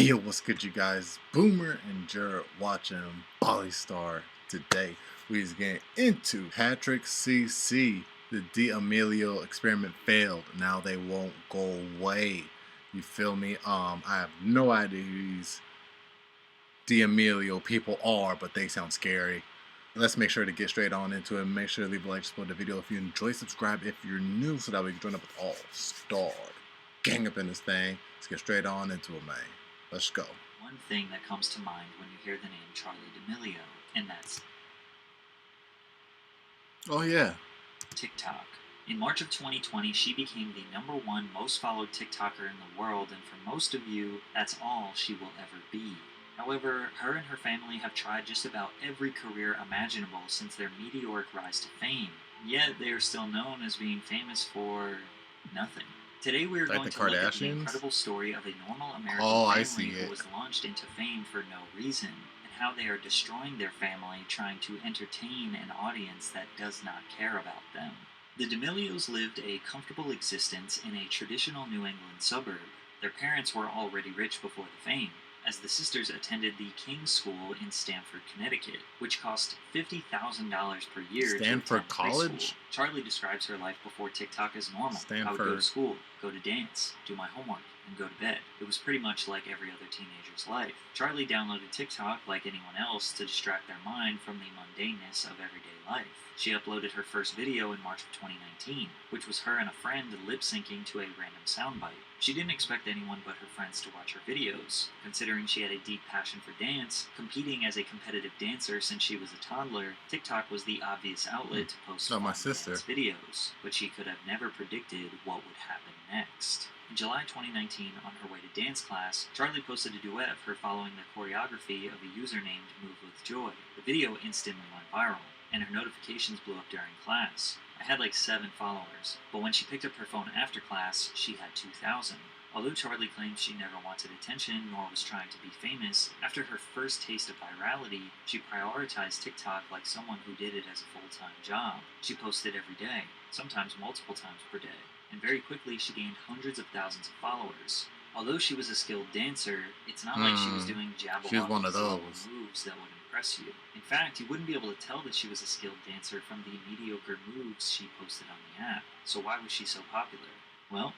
Yo, what's good, you guys? Boomer and Jared watching Bali Star today. We is getting into Patrick CC. The D'Amelio experiment failed. Now they won't go away. You feel me? I have no idea who these D'Amelio people are, but they sound scary. Let's make sure to get straight on into it. Make sure to leave a like, support the video if you enjoy, subscribe if you're new, so that we can join up with all star gang up in this thing. Let's get straight on into it, man. Let's go. One thing that comes to mind when you hear the name Charli D'Amelio, and that's oh yeah, TikTok. In March of 2020, she became the #1 most followed TikToker in the world, and for most of you, that's all she will ever be. However, her and her family have tried just about every career imaginable since their meteoric rise to fame, yet they are still known as being famous for nothing. Today we are going to look at the incredible story of a normal American family who was launched into fame for no reason, and how they are destroying their family trying to entertain an audience that does not care about them. The D'Amelios lived a comfortable existence in a traditional New England suburb. Their parents were already rich before the fame, as the sisters attended the King's School in Stamford, Connecticut, which cost $50,000 per year. Stanford College? Charli describes her life before TikTok as normal. I would go to school, go to dance, do my homework, and go to bed. It was pretty much like every other teenager's life. Charli downloaded TikTok like anyone else to distract their mind from the mundaneness of everyday life. She uploaded her first video in March of 2019, which was her and a friend lip-syncing to a random soundbite. She didn't expect anyone but her friends to watch her videos. Considering she had a deep passion for dance, competing as a competitive dancer since she was a toddler, TikTok was the obvious outlet to post dance videos, but she could have never predicted what would happen next. In July 2019, on her way to dance class, Charli posted a duet of her following the choreography of a user named Move With Joy. The video instantly went viral, and her notifications blew up during class. I had like 7 followers, but when she picked up her phone after class, she had 2,000. Although Charli claims she never wanted attention nor was trying to be famous, after her first taste of virality, she prioritized TikTok like someone who did it as a full-time job. She posted every day, sometimes multiple times per day, and very quickly she gained hundreds of thousands of followers. Although she was a skilled dancer, it's not like she was doing jabberwocky moves that would impress you. In fact, you wouldn't be able to tell that she was a skilled dancer from the mediocre moves she posted on the app. So why was she so popular? Well,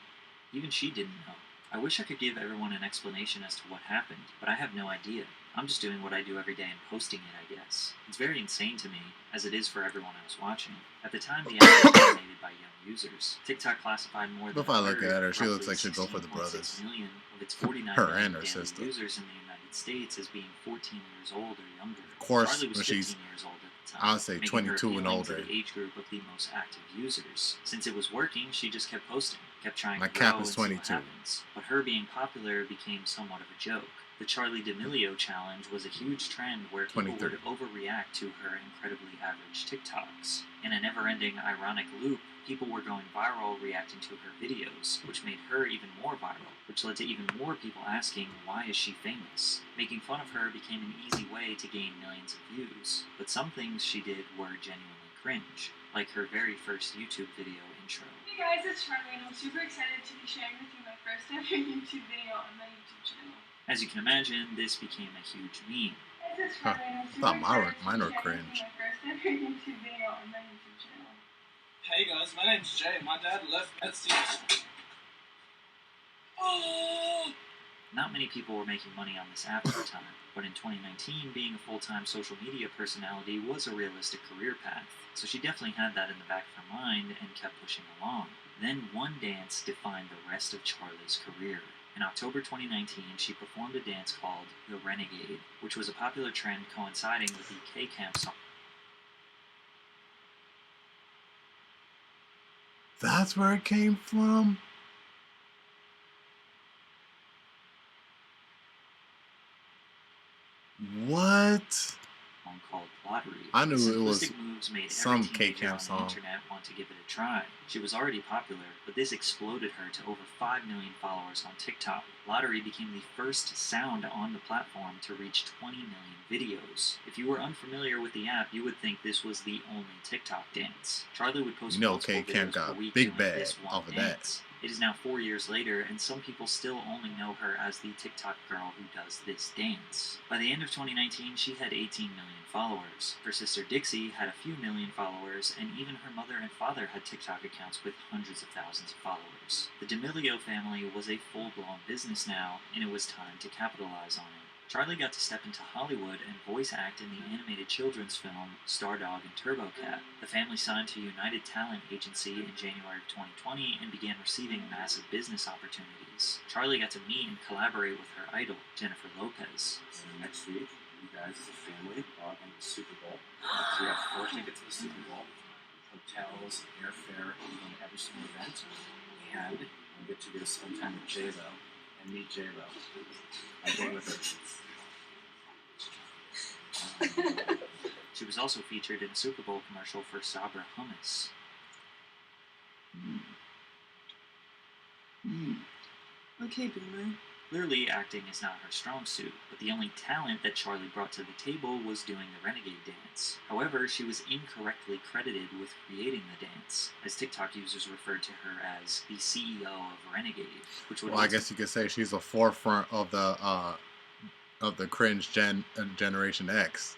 even she didn't know. I wish I could give everyone an explanation as to what happened, but I have no idea. I'm just doing what I do every day and posting it, I guess. It's very insane to me, as it is for everyone else watching. At the time, the app was dominated by young users. TikTok classified more than if I look at her, she looks like she'd go for the brothers. Million of its 49 her million and her sister. Users in the United States as being 14 years old or younger. Of course, Charli was when 15 she's, years old at the time, I'll say 22 and older. To the age group of the most active users. Since it was working, she just kept posting, kept trying My to grow cap is 22. But her being popular became somewhat of a joke. The Charli D'Amelio challenge was a huge trend where people would overreact to her incredibly average TikToks. In a never-ending ironic loop, people were going viral reacting to her videos, which made her even more viral, which led to even more people asking, why is she famous? Making fun of her became an easy way to gain millions of views, but some things she did were genuinely cringe, like her very first YouTube video intro. Hey guys, it's Charli, and I'm super excited to be sharing with you my first ever YouTube video on my YouTube channel. As you can imagine, this became a huge meme. Mine are cringe. Hey guys, my name's Jay. My dad left Etsy. Not many people were making money on this app at the time, but in 2019, being a full-time social media personality was a realistic career path, so she definitely had that in the back of her mind and kept pushing along. Then one dance defined the rest of Charli's career. In October 2019, she performed a dance called The Renegade, which was a popular trend coinciding with the K-Camp song. That's where it came from? What? Called Lottery. I knew it was moves made some K-Camp song. On the internet want to give it a try. She was already popular, but this exploded her to over 5 million followers on TikTok. Lottery became the first sound on the platform to reach 20 million videos. If you were unfamiliar with the app, you would think this was the only TikTok dance. Charli would post multiple videos per week big doing bag this one off of dance. It is now 4 years later, and some people still only know her as the TikTok girl who does this dance. By the end of 2019, she had 18 million followers. Her sister Dixie had a few million followers, and even her mother and father had TikTok accounts with hundreds of thousands of followers. The D'Amelio family was a full-blown business now, and it was time to capitalize on it. Charlie got to step into Hollywood and voice act in the animated children's film Stardog and TurboCat. The family signed to United Talent Agency in January of 2020 and began receiving massive business opportunities. Charlie got to meet and collaborate with her idol, Jennifer Lopez. So next week, you guys as a family are in the Super Bowl. So you have 4 tickets to the Super Bowl, hotels, airfare, on every single event, and you get to spend time with J-Lo and meet J-Lo. I go with her. She was also featured in a Super Bowl commercial for Sabra Hummus. Okay, Boomer. Clearly, acting is not her strong suit, but the only talent that Charlie brought to the table was doing the Renegade dance. However, she was incorrectly credited with creating the dance, as TikTok users referred to her as the CEO of Renegade, which would I guess you could say she's the forefront of the cringe Generation X.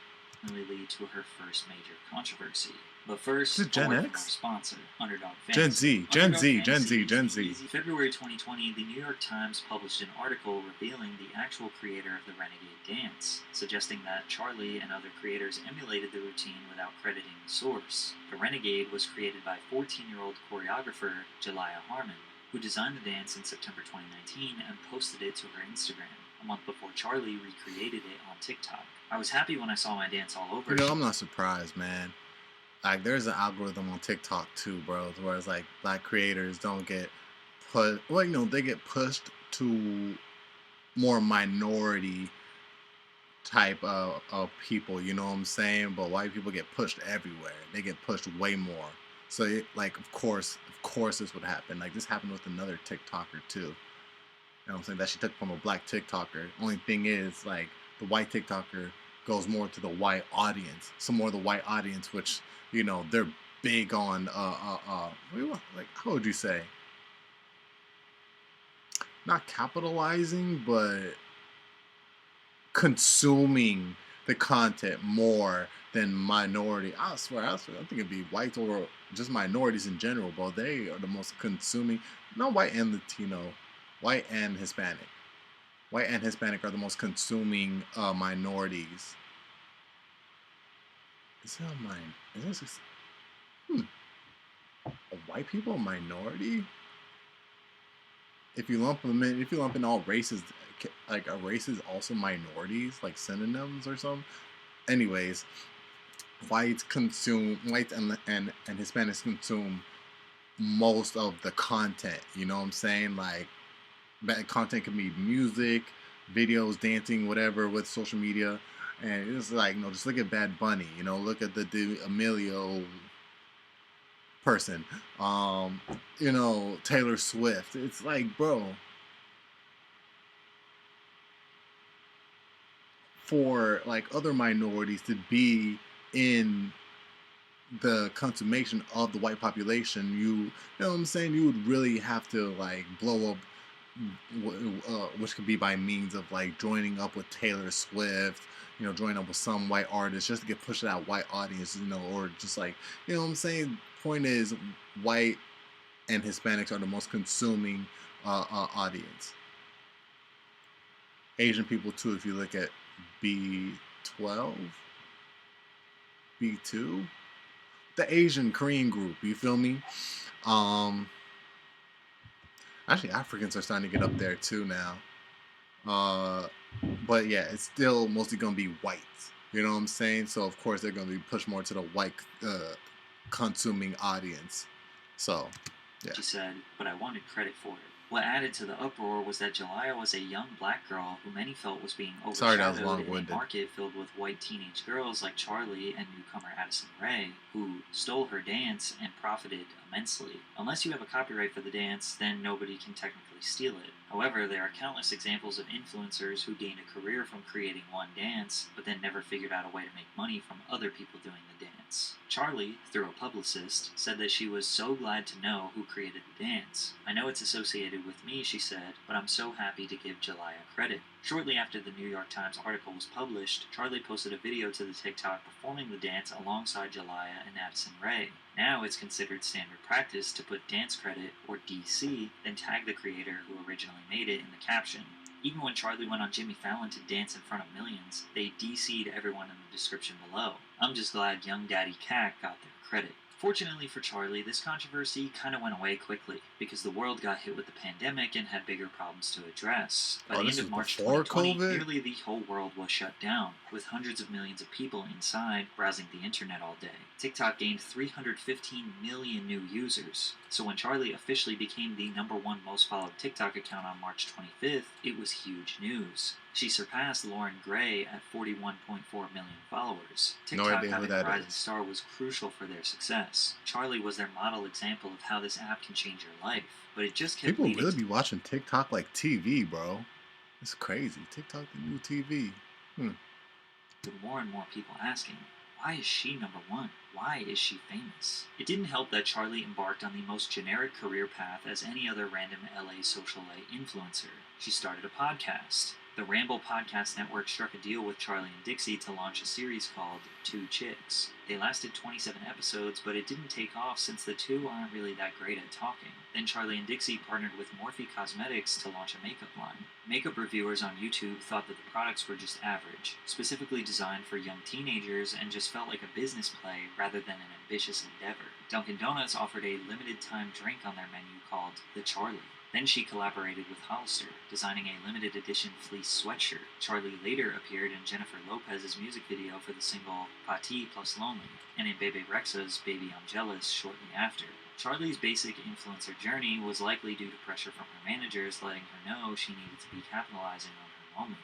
only lead to her first major controversy. But first, Is it Gen a word X? from our sponsor, Underdog Gen Fantasy. Z, Gen Underdog Z, Gen Fantasy Z, is Gen the Z. easy- February 2020, the New York Times published an article revealing the actual creator of the Renegade dance, suggesting that Charlie and other creators emulated the routine without crediting the source. The Renegade was created by 14-year-old choreographer Jalaiah Harmon, who designed the dance in September 2019 and posted it to her Instagram, a month before Charlie recreated it on TikTok. I was happy when I saw my dance all over. You know, I'm not surprised, man. Like, there's an algorithm on TikTok too, bro, where it's like black creators don't get put. Well, you know, they get pushed to more minority type of people. You know what I'm saying? But white people get pushed everywhere. They get pushed way more. So, like, of course, this would happen. Like, this happened with another TikToker too. You know what I'm saying? That she took from a black TikToker. Only thing is, like, the white TikToker goes more to the white audience. Some more of the white audience, which, you know, they're big on like, how would you say? Not capitalizing, but consuming the content more than minority. I swear, I think it'd be whites or just minorities in general, but they are the most consuming. Not white and Latino, white and Hispanic. White and Hispanic are the most consuming minorities. Is that a mine? Is this a white people a minority? If you lump them in, if you lump in all races, like, are races also minorities, like synonyms or something? Anyways, whites and Hispanics consume most of the content. You know what I'm saying? Like, that content can be music, videos, dancing, whatever, with social media. And it's like, you know, just look at Bad Bunny. You know, look at the D'Amelio person. You know, Taylor Swift. It's like, bro, for like other minorities to be in the consummation of the white population, you know what I'm saying? You would really have to like blow up, which could be by means of like joining up with Taylor Swift, you know, joining up with some white artist just to get pushed to that white audience, you know, or just like, you know what I'm saying? Point is, white and Hispanics are the most consuming audience. Asian people too, if you look at B12, B2, the Asian Korean group, you feel me? Actually, Africans are starting to get up there too now. But yeah, it's still mostly gonna be whites. You know what I'm saying? So of course they're gonna be pushed more to the white consuming audience. So yeah. She said, but I wanted credit for it. What added to the uproar was that Jalaiah was a young black girl who many felt was being overshadowed in a market filled with white teenage girls like Charlie and newcomer Addison Rae, who stole her dance and profited immensely. Unless you have a copyright for the dance, then nobody can technically steal it. However, there are countless examples of influencers who gained a career from creating one dance, but then never figured out a way to make money from other people doing the dance. dance. Charli, through a publicist, said that she was so glad to know who created the dance. "I know it's associated with me," she said, "but I'm so happy to give Jalaiah credit." Shortly after the New York Times article was published, Charli posted a video to the TikTok performing the dance alongside Jalaiah and Addison Rae. Now it's considered standard practice to put dance credit, or DC, then tag the creator who originally made it in the caption. Even when Charli went on Jimmy Fallon to dance in front of millions, they DC'd everyone in the description below. I'm just glad Young Daddy Cat got their credit. Fortunately for Charli, this controversy kind of went away quickly because the world got hit with the pandemic and had bigger problems to address. By the end of March 2020, nearly the whole world was shut down, with hundreds of millions of people inside browsing the internet all day. TikTok gained 315 million new users. So when Charli officially became the #1 most followed TikTok account on March 25th, it was huge news. She surpassed Lauren Gray at 41.4 million followers. TikTok having a rising star was crucial for their success. Charli was their model example of how this app can change your life, but it just kept People really be watching TikTok like TV, bro. It's crazy. TikTok the new TV. With more and more people asking, why is she #1? Why is she famous? It didn't help that Charli embarked on the most generic career path as any other random LA socialite influencer. She started a podcast. The Ramble Podcast Network struck a deal with Charli and Dixie to launch a series called Two Chicks. They lasted 27 episodes, but it didn't take off since the two aren't really that great at talking. Then Charli and Dixie partnered with Morphe Cosmetics to launch a makeup line. Makeup reviewers on YouTube thought that the products were just average, specifically designed for young teenagers, and just felt like a business play rather than an ambitious endeavor. Dunkin' Donuts offered a limited-time drink on their menu called the Charli. Then she collaborated with Hollister, designing a limited edition fleece sweatshirt. Charli later appeared in Jennifer Lopez's music video for the single Patti plus Lonely, and in Bebe Rexha's Baby I'm Jealous shortly after. Charli's basic influencer journey was likely due to pressure from her managers letting her know she needed to be capitalizing on her moment.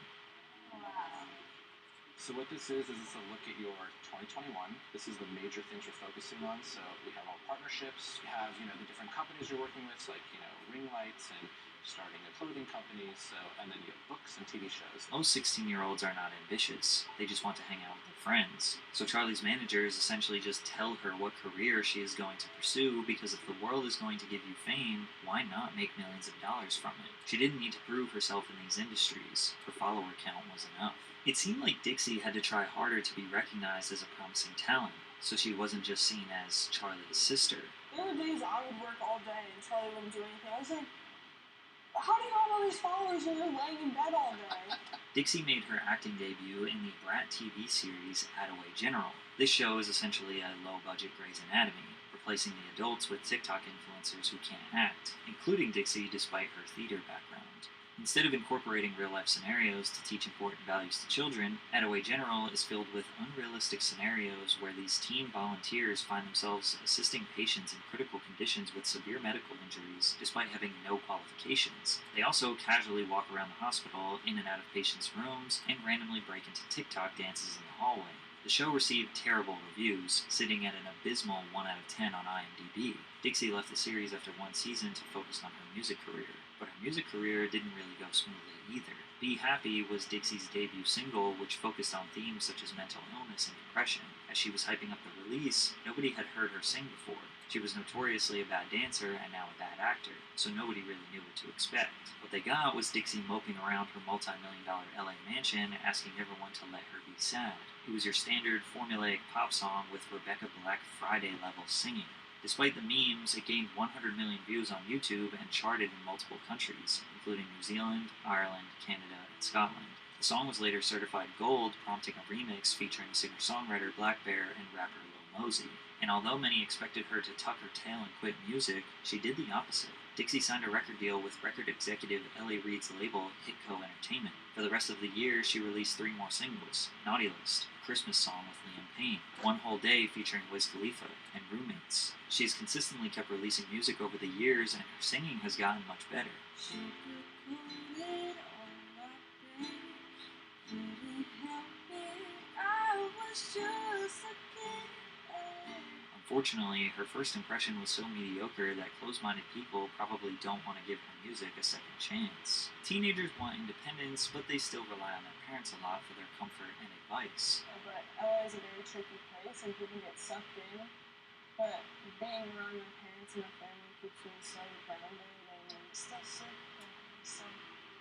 So what this is it's a look at your 2021. This is the major things we're focusing on. So we have all partnerships. You have, the different companies you're working with, like, ring lights and starting a clothing company. So, and then you have books and TV shows. Most 16-year-olds are not ambitious. They just want to hang out with their friends. So Charli's managers essentially just tell her what career she is going to pursue, because if the world is going to give you fame, why not make millions of dollars from it? She didn't need to prove herself in these industries. Her follower count was enough. It seemed like Dixie had to try harder to be recognized as a promising talent, so she wasn't just seen as Charli's sister. There were days I would work all day and Charli wouldn't do anything. I was like, how do you have all these followers when you're laying in bed all day? Dixie made her acting debut in the Brat TV series Attaway General. This show is essentially a low-budget Grey's Anatomy, replacing the adults with TikTok influencers who can't act, including Dixie despite her theater background. Instead of incorporating real-life scenarios to teach important values to children, Attaway General is filled with unrealistic scenarios where these teen volunteers find themselves assisting patients in critical conditions with severe medical injuries despite having no qualifications. They also casually walk around the hospital, in and out of patients' rooms, and randomly break into TikTok dances in the hallway. The show received terrible reviews, sitting at an abysmal 1 out of 10 on IMDb. Dixie left the series after one season to focus on her music career, but her music career didn't really go smoothly either. Be Happy was Dixie's debut single, which focused on themes such as mental illness and depression. As she was hyping up the release, nobody had heard her sing before. She was notoriously a bad dancer and now a bad actor, so nobody really knew what to expect. What they got was Dixie moping around her multi-million-dollar LA mansion, asking everyone to let her be sad. It was your standard formulaic pop song with Rebecca Black Friday-level singing. Despite the memes, it gained 100 million views on YouTube and charted in multiple countries, including New Zealand, Ireland, Canada, and Scotland. The song was later certified gold, prompting a remix featuring singer-songwriter Black Bear and rapper Lil Mosey. And although many expected her to tuck her tail and quit music, she did the opposite. Dixie signed a record deal with record executive L.A. Reid's label, Hitco Entertainment. For the rest of the year, she released 3 more singles: Naughty List, a Christmas song with Liam Payne, One Whole Day featuring Wiz Khalifa, and Roommates. She has consistently kept releasing music over the years, and her singing has gotten much better. Unfortunately, her first impression was so mediocre that closed-minded people probably don't want to give her music a second chance. Teenagers want independence, but they still rely on their parents a lot for their comfort and advice. But LA is a very tricky place and people get sucked in. But being around your parents and the family keeps you so grounded and Still so cool. So,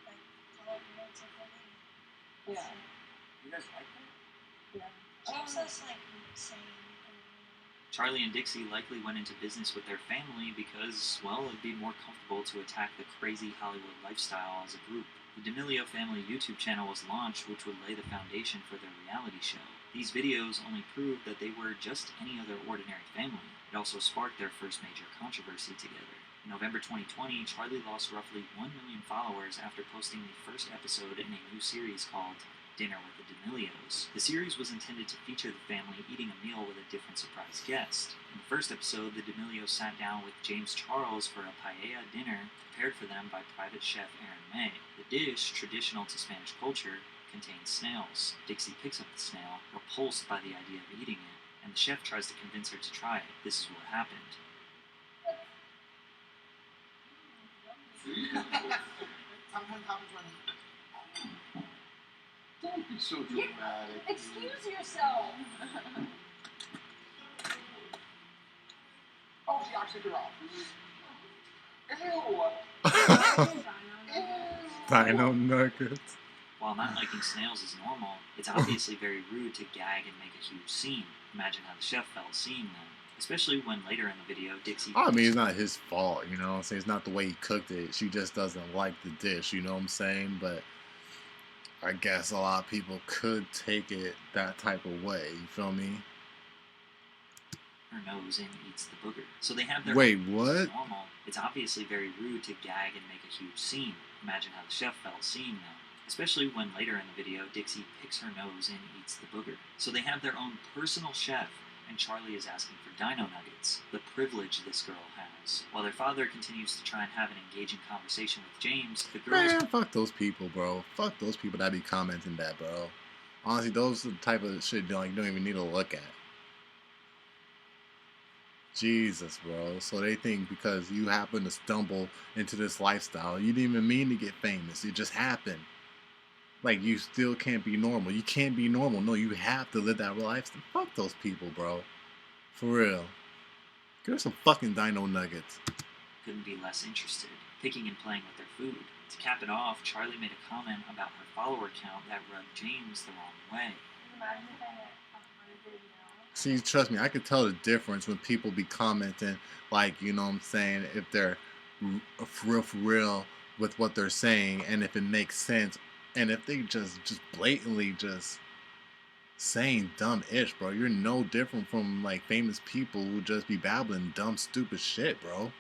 like, call it notes of living. yeah, You guys like that? yeah. James is like saying, Charlie and Dixie likely went into business with their family because, well, it'd be more comfortable to attack the crazy Hollywood lifestyle as a group. The D'Amelio family YouTube channel was launched, which would lay the foundation for their reality show. These videos only proved that they were just any other ordinary family. It also sparked their first major controversy together. In November 2020, Charlie lost roughly 1 million followers after posting the first episode in a new series called Dinner with the D'Amelios. The series was intended to feature the family eating a meal with a different surprise guest. In the first episode, the D'Amelios sat down with James Charles for a paella dinner prepared for them by private chef Aaron May. The dish, traditional to Spanish culture, contains snails. Dixie picks up the snail, repulsed by the idea of eating it, and the chef tries to convince her to try it. This is what happened. Sometimes happens when. Don't be so dramatic. Excuse yourself. Oh, she actually threw off. Ew. Dino nuggets. While not liking snails is normal, it's obviously very rude to gag and make a huge scene. Imagine how the chef felt seeing them. Especially when later in the video, Dixie... I mean, it's not his fault, you know what I'm saying? It's not the way he cooked it. She just doesn't like the dish, you know what I'm saying? But I guess a lot of people could take it that type of way, you feel me? her nose and eats the booger. So they have their... Wait, what? Normal. It's obviously very rude to gag and make a huge scene. Imagine how the chef felt seeing them. Especially when later in the video, Dixie picks her nose and eats the booger. So they have their own personal chef, and Charlie is asking for dino nuggets, the privilege this girl has. While their father continues to try and have an engaging conversation with James, the girls... Man, fuck those people, bro. Fuck those people that be commenting that, bro. Honestly, those are the type of shit you don't even need to look at. Jesus, bro. So they think because you happen to stumble into this lifestyle, you didn't even mean to get famous. It just happened. Like, you still can't be normal. You can't be normal. No, you have to live that lifestyle. Fuck those people, bro. For real. Give her some fucking dino nuggets. Couldn't be less interested, picking and playing with their food. To cap it off, Charlie made a comment about her follower count that rubbed James the wrong way. Imagine if I hit 100 now. See, trust me, I could tell the difference when people be commenting, like, you know what I'm saying, if they're for real with what they're saying, and if it makes sense, and if they just blatantly just saying dumb ish, bro. You're no different from, like, famous people who just be babbling dumb, stupid shit, bro.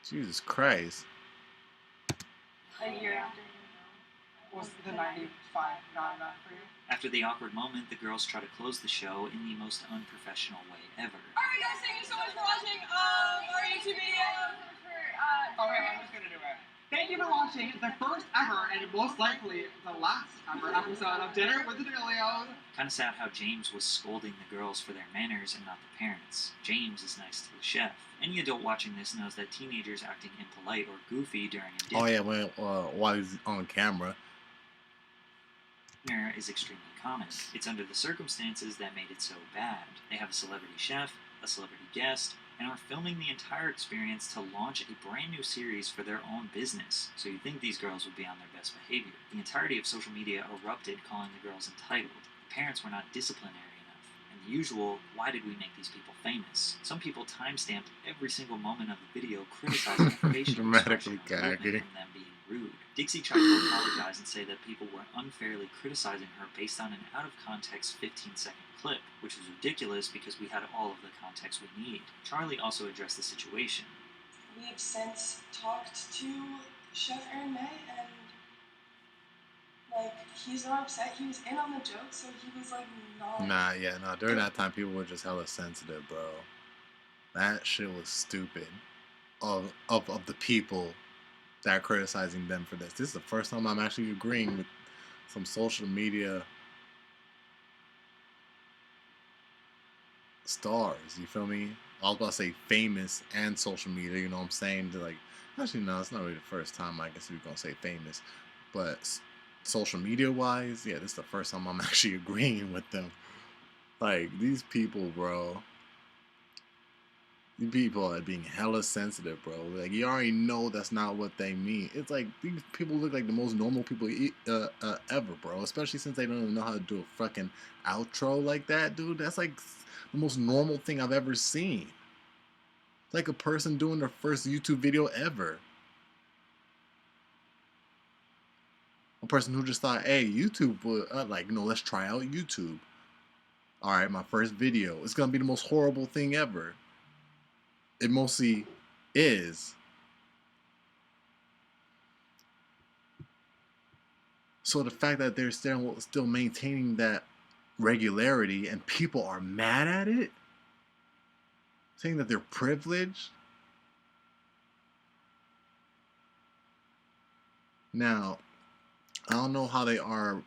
Jesus Christ. A year after. Was the 95 not enough for you? After the awkward moment, the girls try to close the show in the most unprofessional way ever. Alright guys, thank you so much for watching our YouTube video. Okay, I'm just gonna do it. Thank you for watching the first ever and most likely the last ever episode of Dinner with the D'Amelios. Kinda sad how James was scolding the girls for their manners and not the parents. James is nice to the chef. Any adult watching this knows that teenagers acting impolite or goofy during a dinner Oh yeah, while he's on camera. Is extremely common. It's under the circumstances that made it so bad. They have a celebrity chef, a celebrity guest, and are filming the entire experience to launch a brand new series for their own business. So you'd think these girls would be on their best behavior. The entirety of social media erupted, calling the girls entitled. The parents were not disciplinary enough. And the usual, why did we make these people famous? Some people timestamped every single moment of the video criticizing her facial Dramatically expression and gagging. from them being rude. Dixie tried to apologize and say that people were unfairly criticizing her based on an out-of-context 15-second clip, which was ridiculous because we had all of the context we need. Charlie also addressed the situation. We have since talked to Chef Aaron May, and like, he's not upset. He was in on the joke, so he was like not. During that time, people were just hella sensitive, bro. That shit was stupid. Of the people that are criticizing them for this. This is the first time I'm actually agreeing with some social media stars, you feel me? I was about to say famous and social media, you know what I'm saying? They're like, actually, no, it's not really the first time I guess we're going to say famous, but social media wise, yeah, this is the first time I'm actually agreeing with them. Like, these people, bro. These people are being hella sensitive, bro. Like, you already know that's not what they mean. It's like, these people look like the most normal people ever, bro. Especially since they don't even know how to do a fucking outro like that, dude. That's like the most normal thing I've ever seen. It's like a person doing their first YouTube video ever. A person who just thought, hey, YouTube would, like, let's try out YouTube. Alright, my first video. It's gonna be the most horrible thing ever. It mostly is. So the fact that they're still maintaining that regularity and people are mad at it, saying that they're privileged. Now, I don't know how they are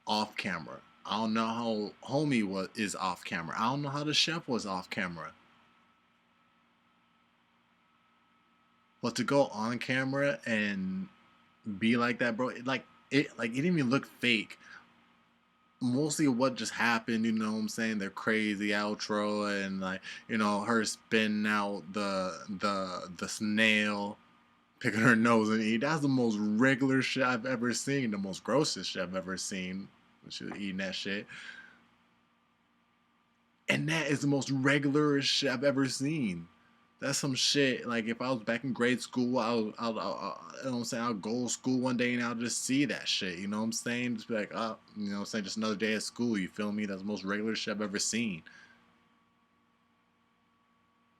off camera. I don't know how Homie is off camera. I don't know how the chef was off camera. But to go on camera and be like that, bro, it didn't even look fake. Mostly what just happened, you know what I'm saying? Their crazy outro and, like, her spinning out the snail, picking her nose and eating. That's the most regular shit I've ever seen. The most grossest shit I've ever seen. She was eating that shit. And that is the most regular shit I've ever seen. That's some shit, like, if I was back in grade school, you know what I'm saying, I'll go to school one day and I'll just see that shit, you know what I'm saying? Just be like, oh, you know what I'm saying, just another day at school, you feel me? That's the most regular shit I've ever seen.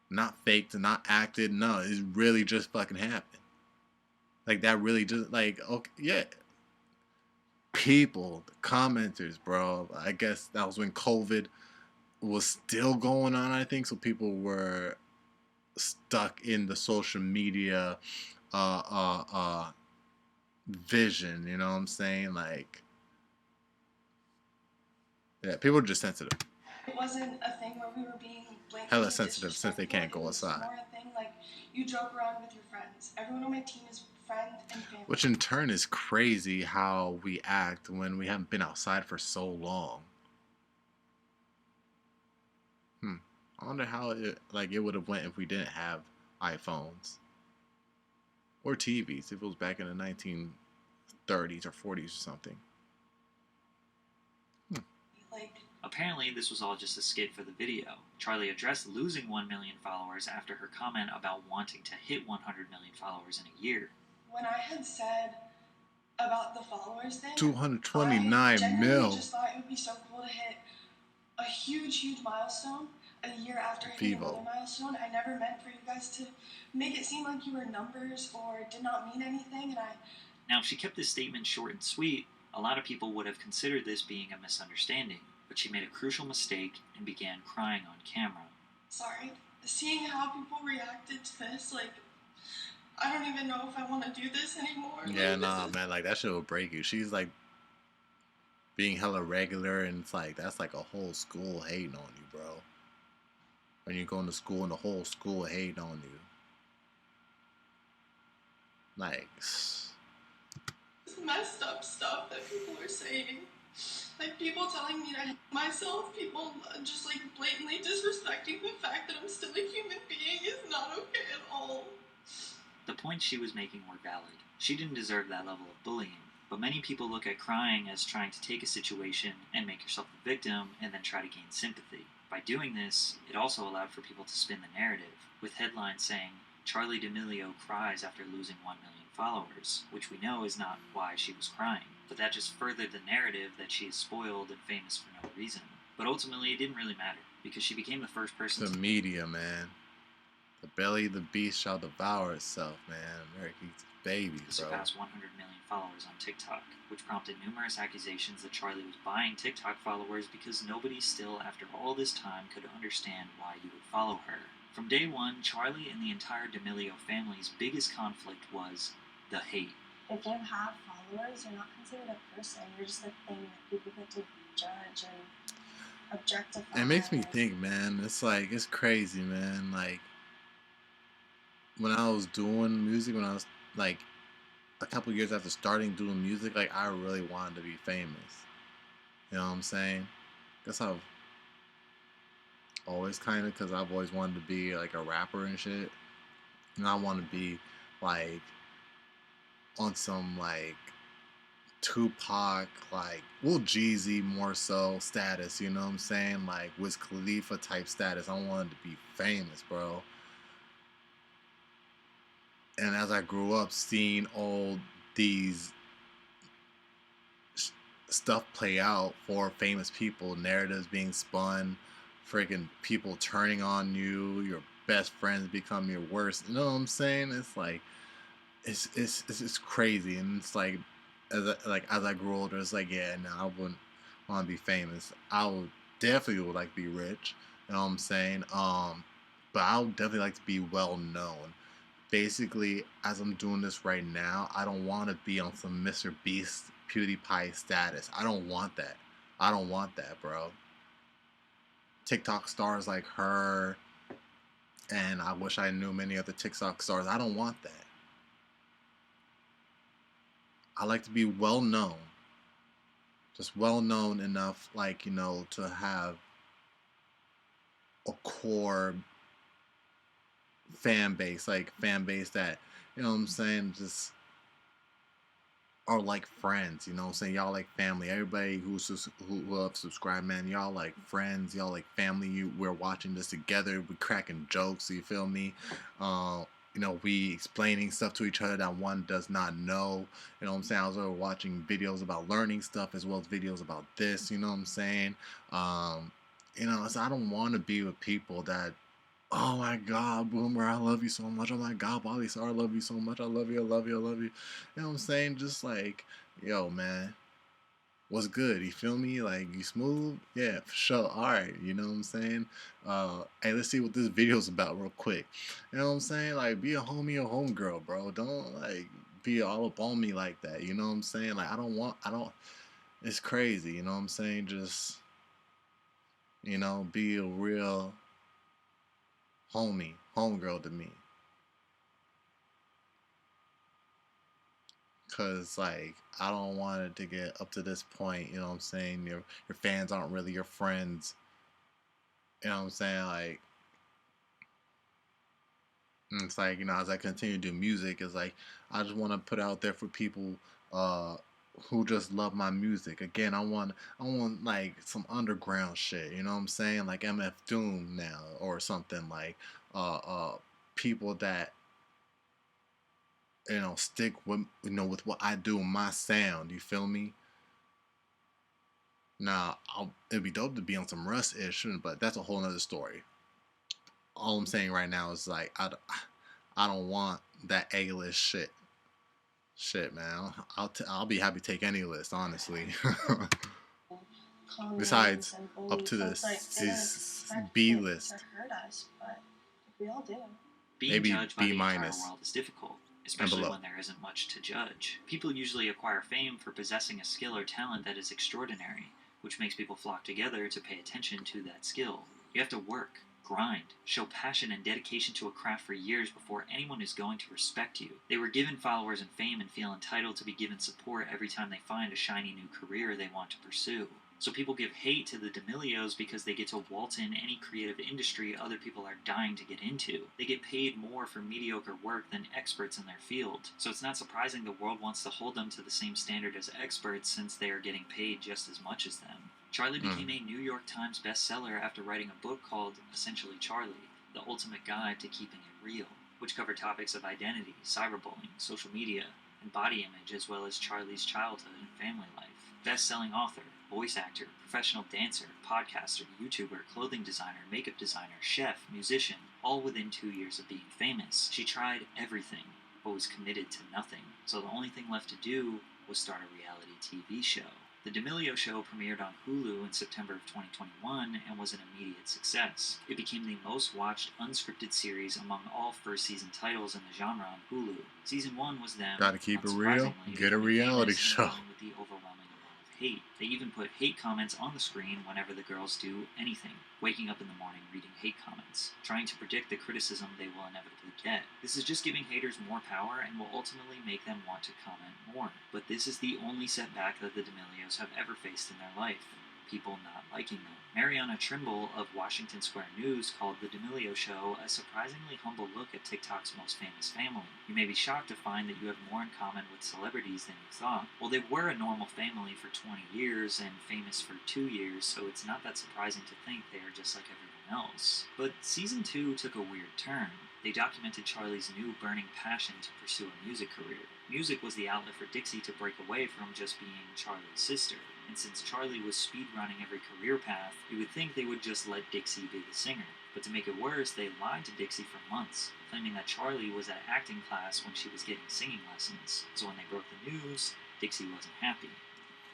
Not faked, not acted, no, it really just fucking happened. Like, that really just, like, okay, yeah. People, the commenters, bro, I guess that was when COVID was still going on, I think, so people were stuck in the social media vision, you know what I'm saying? Like, yeah, people are just sensitive. It wasn't a thing where we were being blatantly hella sensitive since they can't go outside. It was more a thing like you joke around with your friends. Everyone on my team is friend and family. Which in turn is crazy how we act when we haven't been outside for so long. I wonder how it would have went if we didn't have iPhones or TVs. If it was back in the 1930s or 40s or something. Apparently, this was all just a skit for the video. Charli addressed losing 1 million followers after her comment about wanting to hit 100 million followers in a year. When I had said about the followers thing, 229 mil. I just thought it would be so cool to hit a huge milestone a year after hitting another milestone. I never meant for you guys to make it seem like you were numbers or did not mean anything, and Now, if she kept this statement short and sweet, a lot of people would have considered this being a misunderstanding, but she made a crucial mistake and began crying on camera. Sorry. Seeing how people reacted to this, like, I don't even know if I want to do this anymore. Yeah, nah, man, like, that shit will break you. She's, like, being hella regular, and it's like, that's like a whole school hating on you, bro. When you're going to school and the whole school hating on you. Like, it's messed up stuff that people are saying. Like, people telling me to hate myself, people just, like, blatantly disrespecting the fact that I'm still a human being is not okay at all. The points she was making were valid. She didn't deserve that level of bullying, but many people look at crying as trying to take a situation and make yourself a victim and then try to gain sympathy. By doing this, it also allowed for people to spin the narrative, with headlines saying, Charli D'Amelio cries after losing 1 million followers, which we know is not why she was crying, but that just furthered the narrative that she is spoiled and famous for no reason. But ultimately, it didn't really matter, because she became the first person the media, man. The belly of the beast shall devour itself, man. America eats babies, bro. Surpassed 100 million followers on TikTok, which prompted numerous accusations that Charli was buying TikTok followers because nobody still, after all this time, could understand why you would follow her. From day one, Charli and the entire D'Amelio family's biggest conflict was the hate. If you have followers, you're not considered a person. You're just a thing that people get to judge and objectify. It makes me think, man. It's like, it's crazy, man. Like, when I was doing music, when I was, like, a couple years after starting doing music, like I really wanted to be famous. You know what I'm saying? Guess I've always kind of, because I've always wanted to be like a rapper and shit. And I want to be like on some like Tupac, like Lil Jeezy more so status, you know what I'm saying? Like Wiz Khalifa type status. I wanted to be famous, bro. And as I grew up seeing all these stuff play out for famous people, narratives being spun, freaking people turning on you, your best friends become your worst. You know what I'm saying? It's like it's crazy, and it's like as I grew older, it's like yeah, no, I wouldn't want to be famous. I would definitely would like to be rich. You know what I'm saying? But I would definitely like to be well known. Basically, as I'm doing this right now, I don't want to be on some Mr. Beast PewDiePie status. I don't want that. I don't want that, bro. TikTok stars like her, and I wish I knew many other TikTok stars. I don't want that. I like to be well known. Just well known enough, like, you know, to have a core fan base, like fan base that, you know what I'm saying, just are like friends, you know what I'm saying? Y'all like family. Everybody who have subscribed, man, y'all like friends, y'all like family. We're watching this together, we cracking jokes, you feel me? You know, we explaining stuff to each other that one does not know. You know what I'm saying? I was watching videos about learning stuff as well as videos about this, you know what I'm saying? You know, so I don't want to be with people that, oh my God, Boomer, I love you so much. Oh my God, Bobby, sorry, I love you so much. I love you, I love you, I love you. You know what I'm saying? Just like, yo, man, what's good? You feel me? Like, you smooth? Yeah, for sure. All right, you know what I'm saying? Hey, let's see what this video's about real quick. You know what I'm saying? Like, be a homie or homegirl, bro. Don't, like, be all up on me like that. You know what I'm saying? Like, it's crazy. You know what I'm saying? Just, you know, be a real homegirl to me. Cause like I don't want it to get up to this point, you know what I'm saying? Your fans aren't really your friends. You know what I'm saying? Like it's like, you know, as I continue to do music, it's like I just wanna put out there for people uh who just love my music. Again, I want like some underground shit, you know what I'm saying? Like MF Doom now or something like people that you know stick with you know with what I do, my sound. You feel me? Now, it'd be dope to be on some Russ ish, but that's a whole nother story. All I'm saying right now is like I don't want that A list shit. Shit, man. I'll be happy to take any list, honestly. Besides, up to this B list. Hurt us, but we all do. Being maybe judged by B the entire minus. world is difficult, especially when there isn't much to judge. People usually acquire fame for possessing a skill or talent that is extraordinary, which makes people flock together to pay attention to that skill. You have to work, grind, show passion and dedication to a craft for years before anyone is going to respect you. They were given followers and fame and feel entitled to be given support every time they find a shiny new career they want to pursue. So people give hate to the D'Amelios because they get to waltz in any creative industry other people are dying to get into. They get paid more for mediocre work than experts in their field. So it's not surprising the world wants to hold them to the same standard as experts since they are getting paid just as much as them. Charlie became a New York Times bestseller after writing a book called Essentially Charlie, The Ultimate Guide to Keeping It Real, which covered topics of identity, cyberbullying, social media, and body image, as well as Charlie's childhood and family life. Best-selling author, voice actor, professional dancer, podcaster, YouTuber, clothing designer, makeup designer, chef, musician, all within 2 years of being famous. She tried everything, but was committed to nothing. So the only thing left to do was start a reality TV show. The D'Amelio Show premiered on Hulu in September of 2021 and was an immediate success. It became the most watched unscripted series among all first-season titles in the genre on Hulu. Season 1 was them. Gotta keep it real. Get a reality show. With the overwhelming amount of hate. They even put hate comments on the screen whenever the girls do anything, waking up in the morning reading hate comments, trying to predict the criticism they will inevitably get. This is just giving haters more power and will ultimately make them want to comment more. But this is the only setback that the D'Amelios have ever faced in their life: people not liking them. Mariana Trimble of Washington Square News called The D'Amelio Show a surprisingly humble look at TikTok's most famous family. You may be shocked to find that you have more in common with celebrities than you thought. Well, they were a normal family for 20 years and famous for 2 years, so it's not that surprising to think they are just like everyone else. But season 2 took a weird turn. They documented Charli's new burning passion to pursue a music career. Music was the outlet for Dixie to break away from just being Charli's sister. And since Charli was speedrunning every career path, you would think they would just let Dixie be the singer. But to make it worse, they lied to Dixie for months, claiming that Charli was at acting class when she was getting singing lessons. So when they broke the news, Dixie wasn't happy.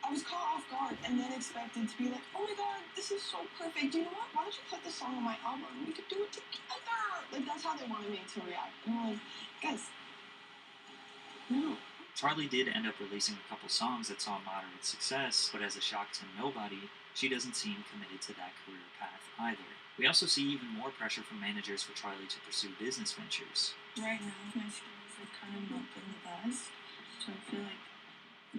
I was caught off guard and then expected to be like, oh my god, this is so perfect. You know what? Why don't you put this song on my album? We could do it together. Like, that's how they wanted me to react. And I'm like, guys, no. Charli did end up releasing a couple songs that saw moderate success, but as a shock to nobody, she doesn't seem committed to that career path either. We also see even more pressure from managers for Charli to pursue business ventures. Right now, my skills have kind of not been the best, so I feel like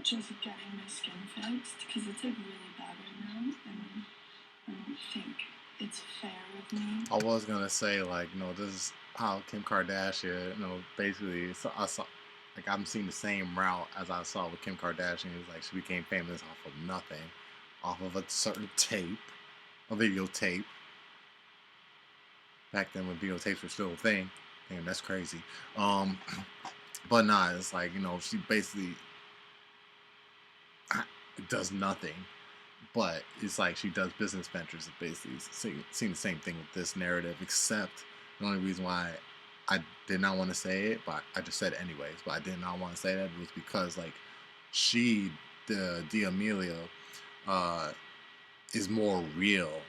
just getting my skin fixed, because it's like really bad right now, and I don't think it's fair of me. I was gonna say, like, this is how Kim Kardashian, basically, so I saw, like, I'm seeing the same route as I saw with Kim Kardashian. It was like she became famous off of nothing, off of a certain tape, a videotape. Back then when videotapes were still a thing. Damn, that's crazy. But nah, it's like, she basically does nothing. But it's like she does business ventures. Basically, seeing the same thing with this narrative, except the only reason why I did not want to say it, but I just said it anyways. But I did not want to say that was because, like, the D'Amelio, is more real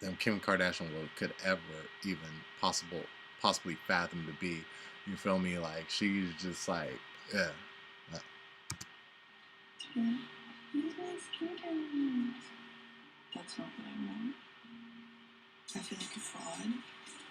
than Kim Kardashian could ever even possibly fathom to be. You feel me? Like, she's just like, yeah. That's not what I want. I feel like a fraud,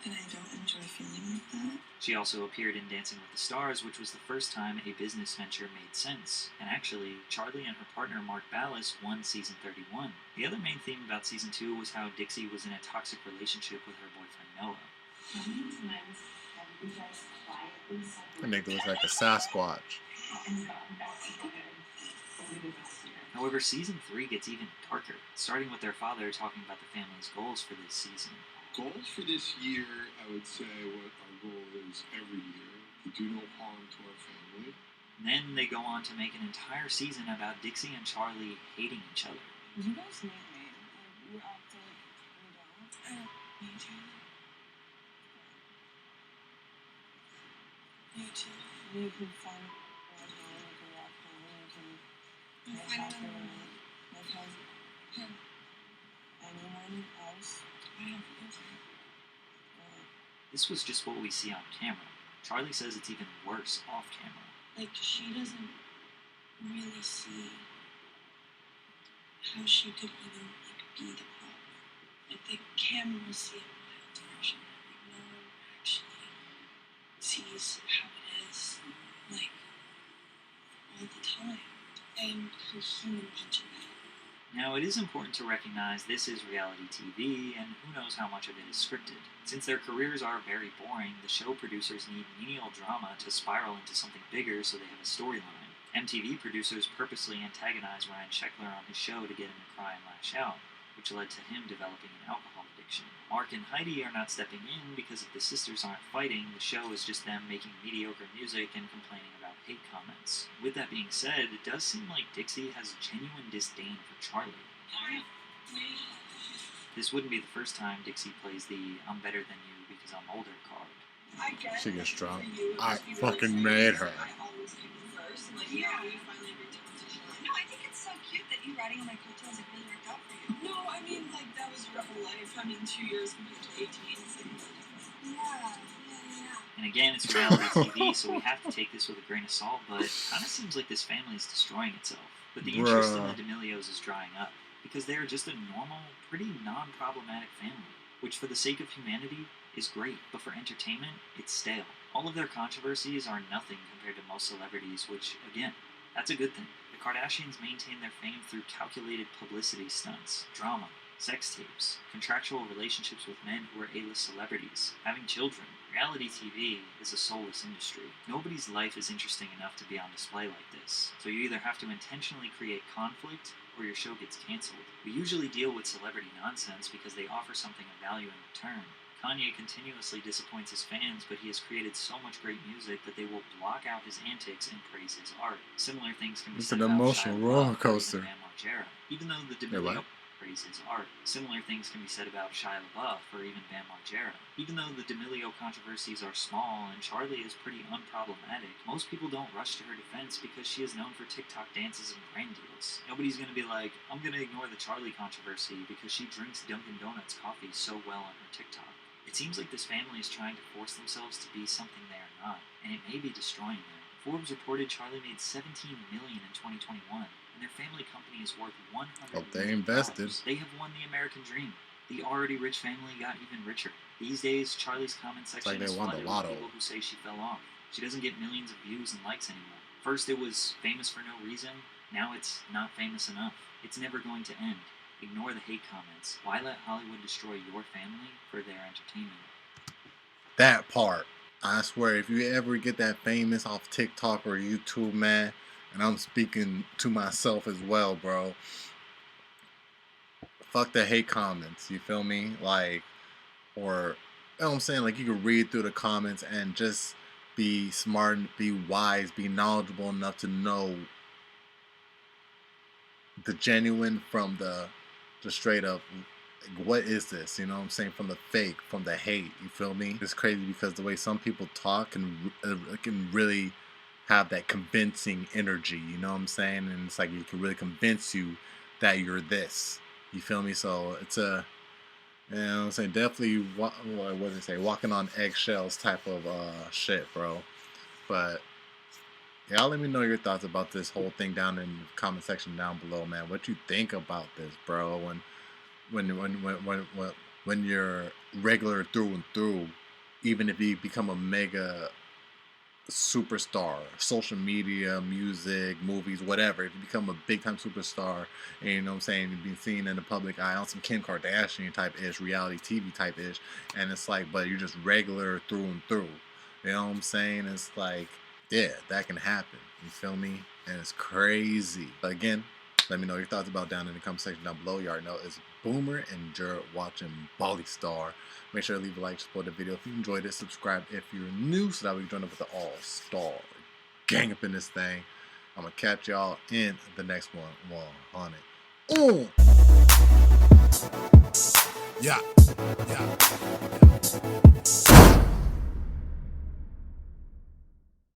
and I don't enjoy feeling like that. She also appeared in Dancing with the Stars, which was the first time a business venture made sense. And actually, Charli and her partner Mark Ballas won season 31. The other main theme about season 2 was how Dixie was in a toxic relationship with her boyfriend Noah. That nigga looks like a Sasquatch. However, season 3 gets even darker, starting with their father talking about the family's goals for this season. Goals for this year, I would say what our goal is every year, to do no harm to our family. And then they go on to make an entire season about Dixie and Charli hating each other. You guys need me. Like, you have to, we don't. I don't need you. You too. You can find right now, like a rock family, you can live happy with me. Live him. Anyone else? I have nothing. This was just what we see on camera. Charli says it's even worse off camera. Like, she doesn't really see how she could even, like, be the problem. Like, the cameras see a mild version of it. Like, no one actually sees how it is, like, all the time. And her human mental health. Now, it is important to recognize this is reality TV, and who knows how much of it is scripted. Since their careers are very boring, the show producers need menial drama to spiral into something bigger so they have a storyline. MTV producers purposely antagonize Ryan Sheckler on his show to get him to cry and lash out, which led to him developing an alcohol addiction. Mark and Heidi are not stepping in because if the sisters aren't fighting, the show is just them making mediocre music and complaining about hate comments. With that being said, it does seem like Dixie has genuine disdain for Charli. This wouldn't be the first time Dixie plays the "I'm better than you because I'm older" card. She gets drunk. I fucking made her. No, I think it's so cute that you riding on my coattails, it really worked out for you. No, I mean, like, that was your whole life. I mean, 2 years compared to 18. It's like, Yeah. And again, it's reality TV, so we have to take this with a grain of salt, but it kind of seems like this family is destroying itself. But the interest in the D'Amelios is drying up, because they are just a normal, pretty non-problematic family, which for the sake of humanity is great, but for entertainment, it's stale. All of their controversies are nothing compared to most celebrities, which, again, that's a good thing. The Kardashians maintain their fame through calculated publicity stunts, drama, sex tapes, contractual relationships with men who are A-list celebrities, having children. Reality TV is a soulless industry. Nobody's life is interesting enough to be on display like this, so you either have to intentionally create conflict or your show gets cancelled. We usually deal with celebrity nonsense because they offer something of value in return. Kanye continuously disappoints his fans, but he has created so much great music that they will block out his antics and praise his art. Similar things can be said about emotional roller coaster. Bam Margera. Even though the D'Amelio praise his art. Similar things can be said about Shia LaBeouf or even Bam Margera. Even though the D'Amelio controversies are small and Charli is pretty unproblematic, most people don't rush to her defense because she is known for TikTok dances and brand deals. Nobody's gonna be like, I'm gonna ignore the Charli controversy because she drinks Dunkin' Donuts coffee so well on her TikTok. It seems like this family is trying to force themselves to be something they are not, and it may be destroying them. Forbes reported Charli made $17 million in 2021. Their family company is worth $100 million. They invested. They have won the American dream. The already rich family got even richer. These days, Charli's comment section is flooded with people who say she fell off. She doesn't get millions of views and likes anymore. First it was famous for no reason, now it's not famous enough. It's never going to end. Ignore the hate comments. Why let Hollywood destroy your family for their entertainment? That part. I swear, if you ever get that famous off TikTok or YouTube, man, and I'm speaking to myself as well, bro, fuck the hate comments, you feel me? Like, or, you know what I'm saying? Like, you can read through the comments and just be smart, be wise, be knowledgeable enough to know the genuine from the straight up, what is this? You know what I'm saying? From the fake, from the hate, you feel me? It's crazy because the way some people talk can really have that convincing energy, you know what I'm saying? And it's like you can really convince you that you're this, you feel me? So it's a, you know what I'm saying, definitely, what did it say, walking on eggshells type of shit, bro. But y'all let me know your thoughts about this whole thing down in the comment section down below, man. What you think about this, bro? When you're regular through and through, even if you become a mega superstar, social media, music, movies, whatever, if you become a big time superstar, and you know what I'm saying, you've been seen in the public eye on some Kim Kardashian type ish, reality TV type ish, and it's like, but you're just regular through and through, you know what I'm saying? It's like, yeah, that can happen, you feel me? And it's crazy. But again, let me know your thoughts about down in the comment section down below. You already know it's Boomer and Jared watching Bali Star. Make sure to leave a like, support the video if you enjoyed it. Subscribe if you're new so that we can join up with the all-star gang up in this thing. I'm going to catch y'all in the next one on it. Yeah.